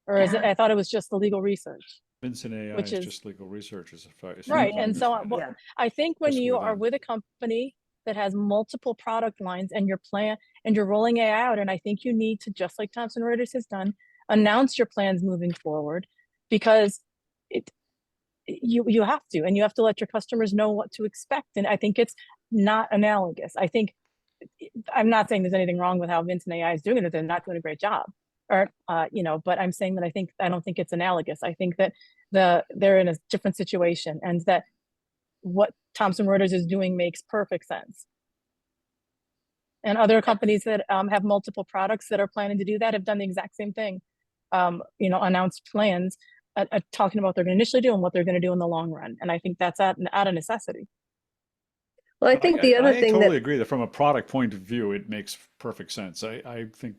Or is it, I thought it was just the legal research. Vincent AI Which is is- just legal research as far as Right, I and so understand it. Yeah. I think when Just you with are them. with a company that has multiple product lines and you're rolling AI out, and I think you need to, just like Thomson Reuters has done, announce your plans moving forward, because you have to, and you have to let your customers know what to expect. And I think it's not analogous. I think, I'm not saying there's anything wrong with how Vincent AI is doing it. They're not doing a great job, or you know, but I'm saying that I don't think it's analogous. I think that they're in a different situation, and that what Thomson Reuters is doing makes perfect sense. And other companies that have multiple products that are planning to do that have done the exact same thing. You know, announced plans, talking about what they're going to initially do and what they're going to do in the long run. And I think that's out of necessity. Well, I think the other I thing totally that agree that from a product point of view, it makes perfect sense. I think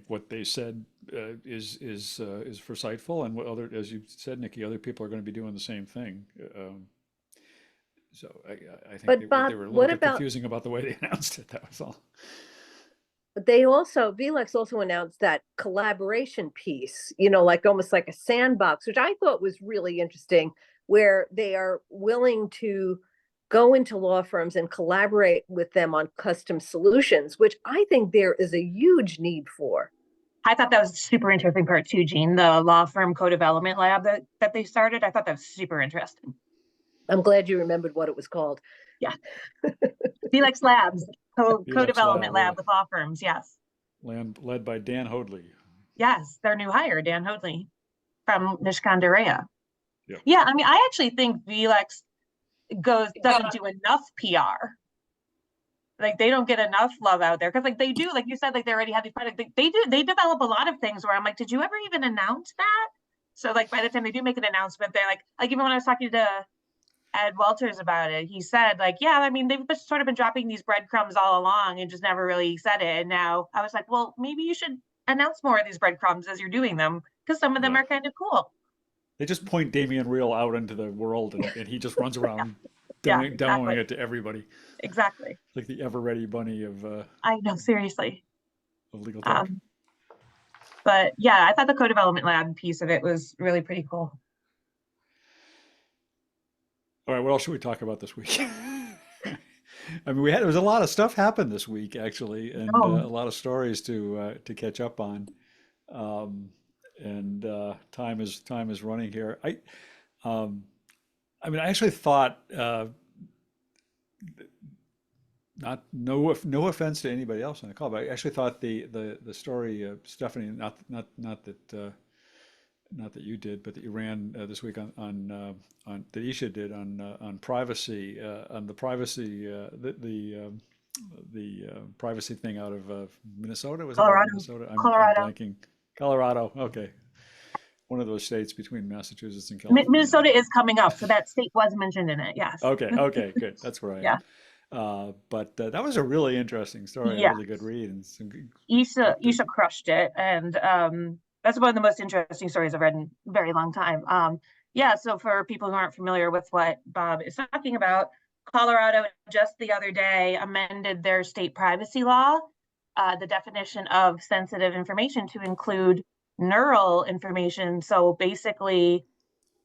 what they said is foresightful, and what other, as you said, Nikki, other people are going to be doing the same thing. So I think But they Bob, were a little what bit about- confusing about the way they announced it. That was all. they also, vLex also announced that collaboration piece, you know, like almost like a sandbox, which I thought was really interesting, where they are willing to go into law firms and collaborate with them on custom solutions, which I think there is a huge need for. I thought that was a super interesting part too, Jean, the law firm co-development lab that they started. I thought that was super interesting. I'm glad you remembered what it was called. Yeah. vLex Labs, co-development Lab, lab with law firms. Yes. Led by Dan Hoadley. Yes. Their new hire, Dan Hoadley from Nishkandereya. Yep. Yeah. I mean, I actually think vLex doesn't do enough PR. Like they don't get enough love out there, because like they do, like you said, like they already have these products. They develop a lot of things where I'm like, did you ever even announce that? So like by the time they do make an announcement, they're like even when I was talking to Ed Walters about it, he said like, yeah, I mean, they've just sort of been dropping these breadcrumbs all along and just never really said it. And now I was like, well, maybe you should announce more of these breadcrumbs as you're doing them, because some of them are kind of cool. They just point Damian Reel out into the world, and he just runs around demoing it to everybody. Exactly. Like the ever ready bunny of I know, seriously. legal tech. But yeah, I thought the co-development lab piece of it was really pretty cool. All right, what else should we talk about this week? I mean, there was a lot of stuff happened this week actually, and a lot of stories to catch up on. And time is running here. I mean, I actually thought, no offense to anybody else on the call, but I actually thought the story, Stephanie, not that you did, but that you ran this week on that Isha did on privacy, on the privacy, the privacy thing out of Minnesota. Was Colorado. it Minnesota? I'm Colorado. blanking. Colorado. Okay. One of those states between Massachusetts and California. Minnesota is coming up, so that state was mentioned in it. Yes. Okay, good. That's where I am. Yeah. But that was a really interesting story, Yeah. a really good read, and some good. Isha crushed it, and that's one of the most interesting stories I've read in a very long time. Yeah, so for people who aren't familiar with what Bob is talking about, Colorado just the other day amended their state privacy law, the definition of sensitive information to include neural information. So basically,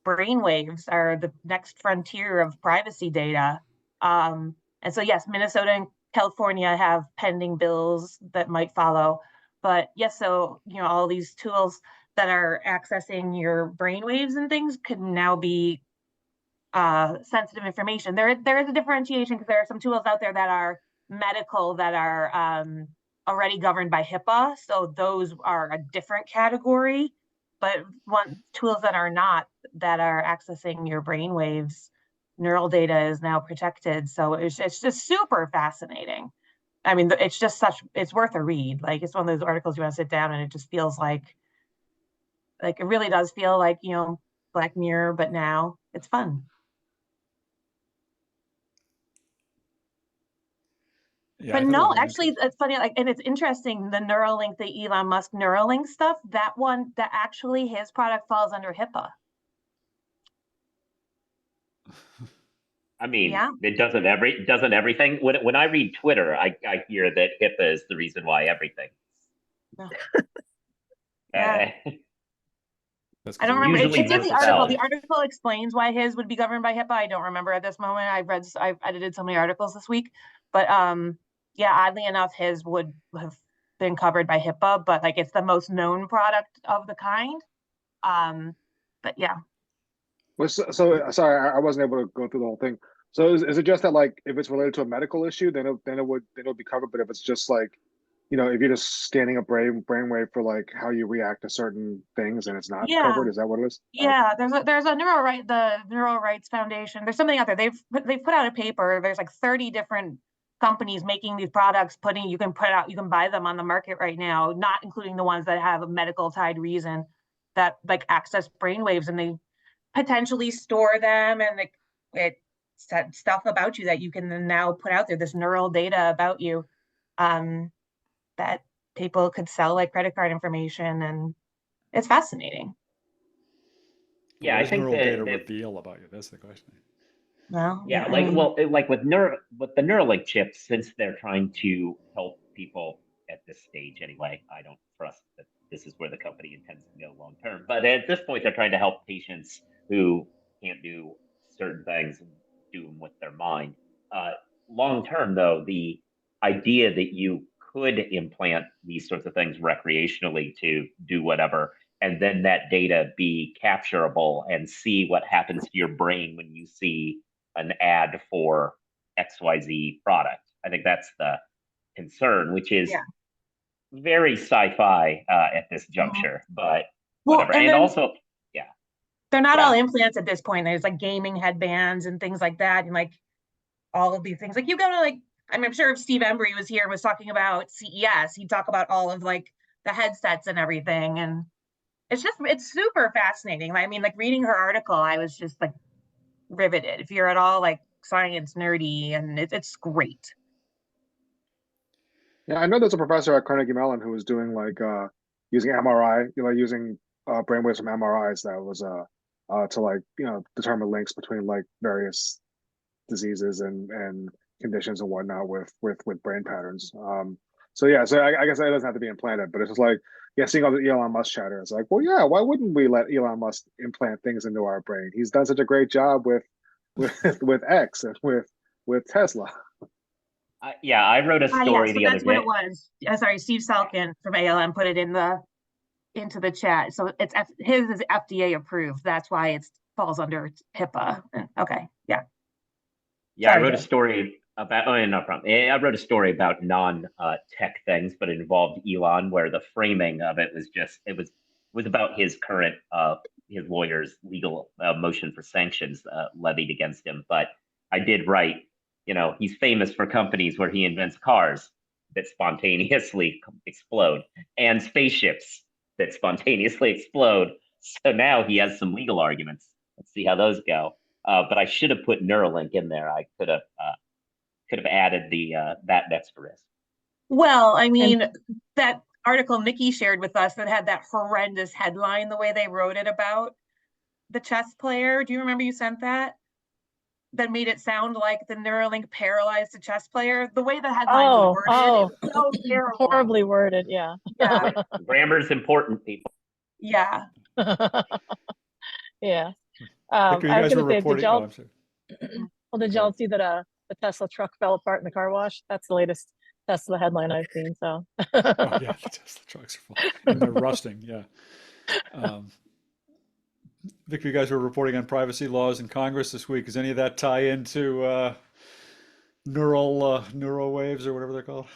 brainwaves are the next frontier of privacy data. And so yes, Minnesota California have pending bills that might follow. But yes, so all these tools that are accessing your brainwaves and things could now be sensitive information. There is a differentiation because there are some tools out there that are medical that are already governed by HIPAA. So those are a different category. But tools that are not, that are accessing your brainwaves, neural data is now protected. So it's just super fascinating. I mean, it's just it's worth a read. Like, it's one of those articles you want to sit down and it just feels like it really does feel like, Black Mirror, but now it's fun. Yeah, But I thought it no, was very actually, interesting. it's funny, and it's interesting, the Neuralink, the Elon Musk Neuralink stuff, that actually his product falls under HIPAA. I mean, Yeah. it doesn't everything. When I read Twitter, I hear that HIPAA is the reason why everything. Yeah. That's I don't because remember. Usually It's in the misspelled. article. The article explains why his would be governed by HIPAA. I don't remember at this moment. I've edited so many articles this week, but yeah, oddly enough, his would have been covered by HIPAA, but like it's the most known product of the kind. But yeah. Well, so sorry, I wasn't able to go through the whole thing. So is it just that, like, if it's related to a medical issue, then it would be covered? But if it's just like, if you're just scanning a brainwave for like how you react to certain things and it's not Yeah. covered, is that what it is? Yeah, there's a the Neural Rights Foundation. There's something out there. They've put out a paper. There's like 30 different companies making these products. You can buy them on the market right now, not including the ones that have a medical tied reason that like access brainwaves, and they potentially store them, and like it said stuff about you that you can then now put out there, this neural data about you, that people could sell like credit card information, and it's fascinating. Yeah, What I does think neural data that reveal about you? That's the question. Well, yeah, I like mean, like with the Neuralink chips, since they're trying to help people at this stage anyway, I don't trust that this is where the company intends to go long term. But at this point, they're trying to help patients who can't do certain things and do them with their mind. Uh, Long term, though, the idea that you could implant these sorts of things recreationally to do whatever, and then that data be capturable and see what happens to your brain when you see an ad for XYZ product. I think that's the concern, which is yeah. very sci-fi at this juncture, but Well, whatever. and And then also, yeah, they're not all yeah, implants at this point. There's like gaming headbands and things like that, and like all of these things. Like you go to like, I'm sure if Steve Embry was here and was talking about CES, he'd talk about all of like the headsets and everything. And it's super fascinating. I mean, like reading her article, I was just like riveted. If you're at all like science nerdy, and it's great. Yeah, I know there's a professor at Carnegie Mellon who was doing like using MRI, using brainwaves from MRIs that was to like determine links between like various diseases and conditions and whatnot with brain patterns. So yeah, so I guess it doesn't have to be implanted, but it's just like, yeah, seeing all the Elon Musk chatter, it's like, well, yeah, why wouldn't we let Elon Musk implant things into our brain? He's done such a great job with X and with Tesla. yeah. I wrote a Yeah, story so the other that's what it day. was. Sorry, Steve Salkin from ALM put it into the chat. So his is FDA approved. That's why it falls under HIPAA. Okay, yeah. Yeah, I Sorry, wrote a Joe. story about. Oh, no problem. I wrote a story about non-tech things, but it involved Elon, where the framing of it was just it was about his current his lawyer's legal motion for sanctions levied against him. But I did write, he's famous for companies where he invents cars that spontaneously explode and spaceships that spontaneously explode. So now he has some legal arguments. Let's see how those go. But I should have put Neuralink in there. I could have added the that next to risk. Well, I mean, that article Niki shared with us that had that horrendous headline, the way they wrote it about the chess player. Do you remember you sent that? That made it sound like the Neuralink paralyzed the chess player. The way the headline was worded, it was so terrible. Horribly worded, yeah. Yeah. Grammar's important, people. Yeah. Yeah. Victor, you I was guys were gonna say, reporting. Oh, I'm sorry. well, did y'all see that the Tesla truck fell apart in the car wash. That's the latest Tesla headline I've seen. So. Oh yeah, the Tesla trucks are full and they're rusting. Yeah. Victor, you guys were reporting on privacy laws in Congress this week. Does any of that tie into neural waves or whatever they're called?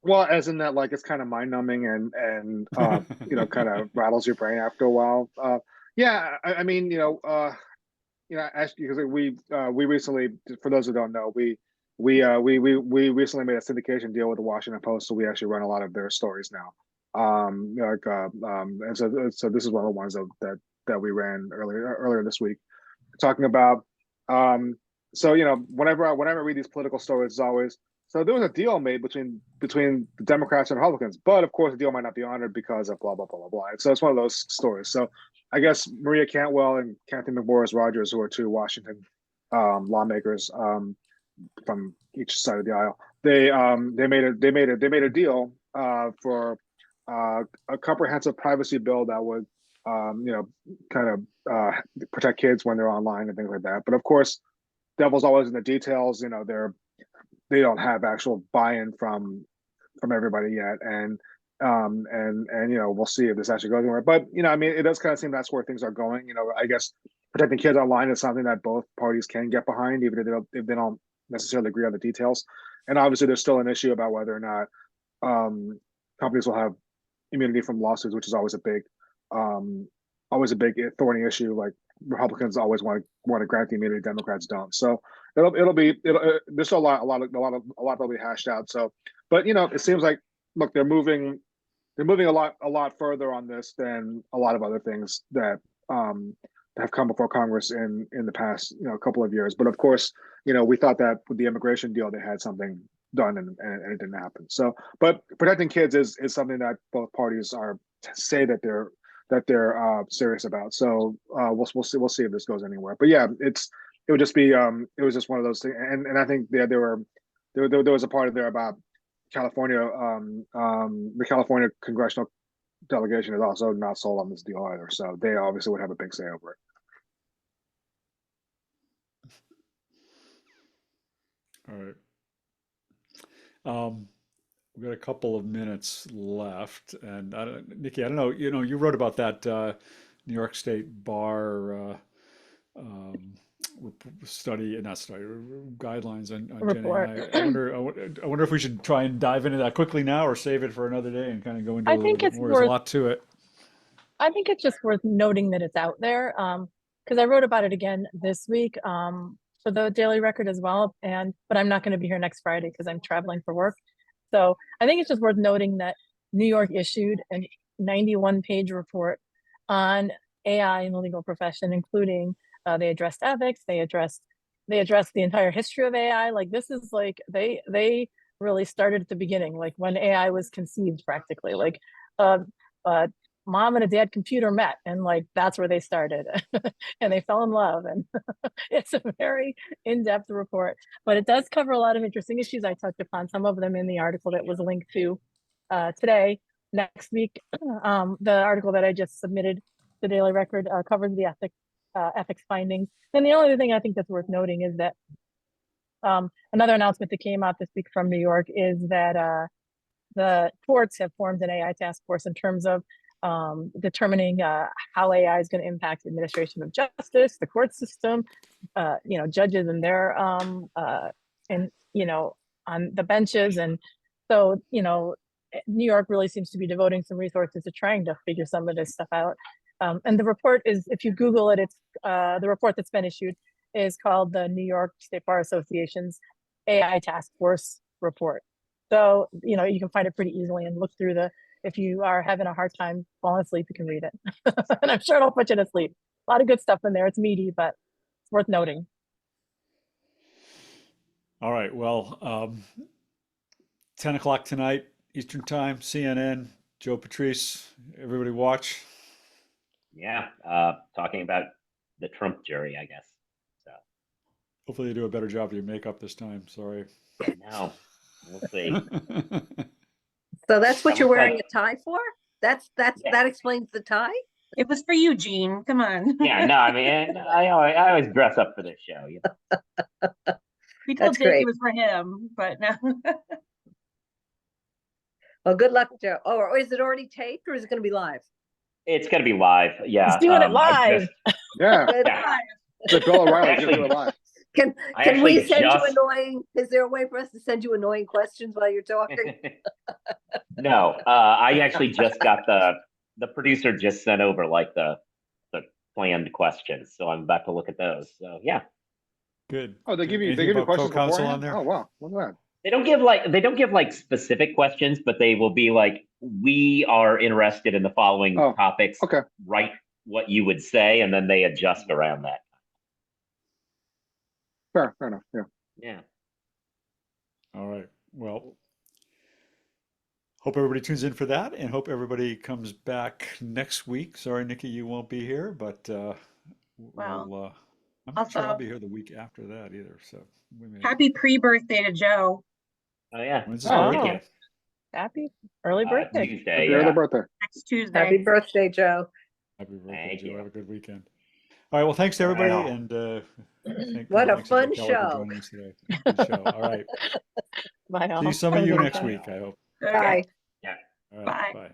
Well, as in that, like, it's kind of mind numbing and kind of rattles your brain after a while. Yeah, I mean, because we recently, for those who don't know, we recently made a syndication deal with the Washington Post, so we actually run a lot of their stories now. And so this is one of the ones that we ran earlier this week, talking about. Whenever I read these political stories, it's always, so there was a deal made between the Democrats and Republicans, but of course the deal might not be honored because of blah blah blah blah blah. And so it's one of those stories. So I guess Maria Cantwell and Kathy McMorris Rogers, who are two Washington lawmakers from each side of the aisle, they made a deal for a comprehensive privacy bill that would protect kids when they're online and things like that. But of course, devil's always in the details. They don't have actual buy-in from everybody yet, and we'll see if this actually goes anywhere. But it does kind of seem that's where things are going. I guess protecting kids online is something that both parties can get behind, even if they don't necessarily agree on the details. And obviously, there's still an issue about whether or not companies will have immunity from lawsuits, which is always a big thorny issue. Like Republicans always want to grant the immunity, Democrats don't. So there's still a lot that'll be hashed out. So, but it seems like, look, they're moving a lot further on this than a lot of other things that have come before Congress in the past couple of years. But of course, we thought that with the immigration deal they had something done, and it didn't happen. So, but protecting kids is something that both parties say that they're serious about. So we'll see if this goes anywhere. But yeah, it was just one of those things. And I think there was a part of there about California. The California congressional delegation is also not sold on this deal either. So they obviously would have a big say over it. All right. We've got a couple of minutes left, and Niki, I don't know. You wrote about that New York State bar guidelines on Gen AI. I wonder if we should try and dive into that quickly now, or save it for another day and kind of go into a little bit more. There's a lot to it. I think it's just worth noting that it's out there, because I wrote about it again this week for the Daily Record as well. But I'm not going to be here next Friday because I'm traveling for work. So I think it's just worth noting that New York issued a 91-page report on AI in the legal profession, including they addressed ethics, they addressed the entire history of AI. Like, this is like they really started at the beginning, like when AI was conceived, practically. Like mom and a dad computer met, and like that's where they started, and they fell in love. And it's a very in-depth report, but it does cover a lot of interesting issues. I touched upon some of them in the article that was linked to today. Next week, the article that I just submitted, the Daily Record, covers the ethics findings. And the only thing I think that's worth noting is that another announcement that came out this week from New York is that the courts have formed an AI task force in terms of determining how AI is going to impact the administration of justice, the court system, judges and their on the benches. And so, New York really seems to be devoting some resources to trying to figure some of this stuff out. And the report is, if you Google it, it's the report that's been issued is called the New York State Bar Association's AI Task Force report. So, you can find it pretty easily and look through if you are having a hard time falling asleep, you can read it. And I'm sure it'll put you to sleep. A lot of good stuff in there. It's meaty, but it's worth noting. All right. Well, 10 o'clock tonight, Eastern Time, CNN, Joe Patrice, everybody watch. Yeah, talking about the Trump jury, I guess. So hopefully they do a better job of your makeup this time. Sorry. No, we'll see. So that's what you're wearing a tie for? That explains the tie? It was for you, Gene. Come on. Yeah, no, I mean, I always dress up for this show. We told That's Jake great. it was for him, but no. Well, good luck, Joe. Oh, or is it already taped or is it going to be live? It's going to be live. Yeah. He's doing it I live. just- Yeah, Good. yeah. the Bill O'Reilly Actually- do it live. Can I can we actually send you just- annoying? Is there a way for us to send you annoying questions while you're talking? No, I actually just got the producer just sent over like the planned questions, so I'm about to look at those. So yeah, Good. Oh, they good. give you Anything about questions CoCounsel beforehand? on there? Oh wow, look at that. they don't give like specific questions, but they will be like, we are interested in the following Oh, topics. okay. Write what you would say, and then they adjust around that. Fair enough. Yeah. Yeah. All right. Well, hope everybody tunes in for that, and hope everybody comes back next week. Sorry, Nikki, you won't be here, but Well, I'm not sure I'll also- be here the week after that either. So we may. Happy pre-birthday to Joe. Oh yeah. When's his Oh. birthday? Happy early birthday. Tuesday. Happy early Yeah. birthday. Next Tuesday. Happy birthday, Joe. Happy birthday, Thank Joe. you. Have a good weekend. All right. Well, thanks to everybody, Right on. and What a thanks to fun Joe Keller for show. joining us today. Good show. All right. Bye all. See some of Have a you good next weekend. week, I hope. Okay. Bye. Yeah. All right. Bye. Bye.